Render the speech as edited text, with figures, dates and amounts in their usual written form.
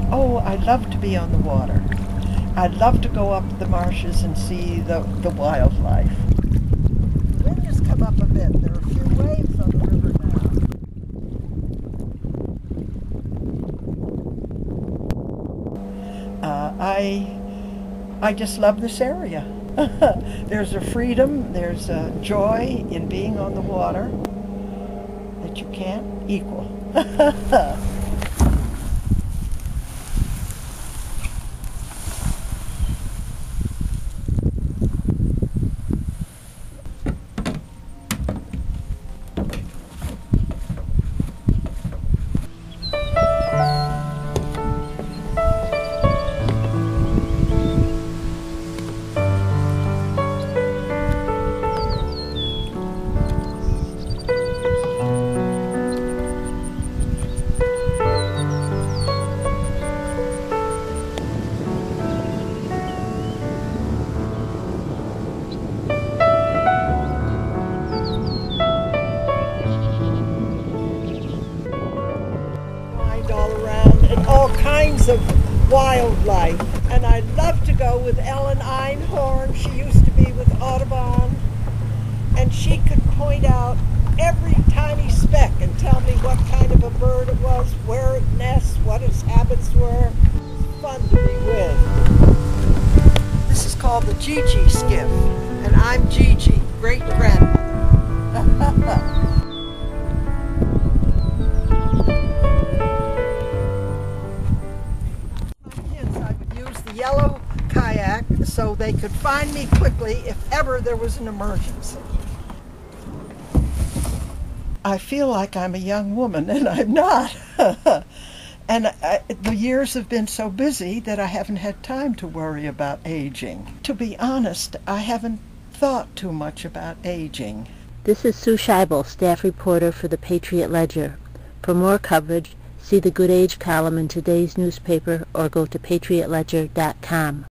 Oh, I love to be on the water. I'd love to go up the marshes and see the wildlife. The wind has come up a bit. There are a few waves on the river now. I just love this area. There's a freedom, there's a joy in being on the water that you can't equal. All kinds of wildlife, and I love to go with Ellen Einhorn. She used to be with Audubon, and she could point out every tiny speck and tell me what kind of a bird it was, where it nests, what its habits were. It's fun to be with. This is called the Gigi skiff, and I'm Gigi, great-grandmother. Yellow kayak so they could find me quickly if ever there was an emergency. I feel like I'm a young woman, and I'm not. And the years have been so busy that I haven't had time to worry about aging. To be honest, I haven't thought too much about aging. This is Sue Scheibel, staff reporter for the Patriot Ledger. For more coverage, see the Good Age column in today's newspaper or go to patriotledger.com.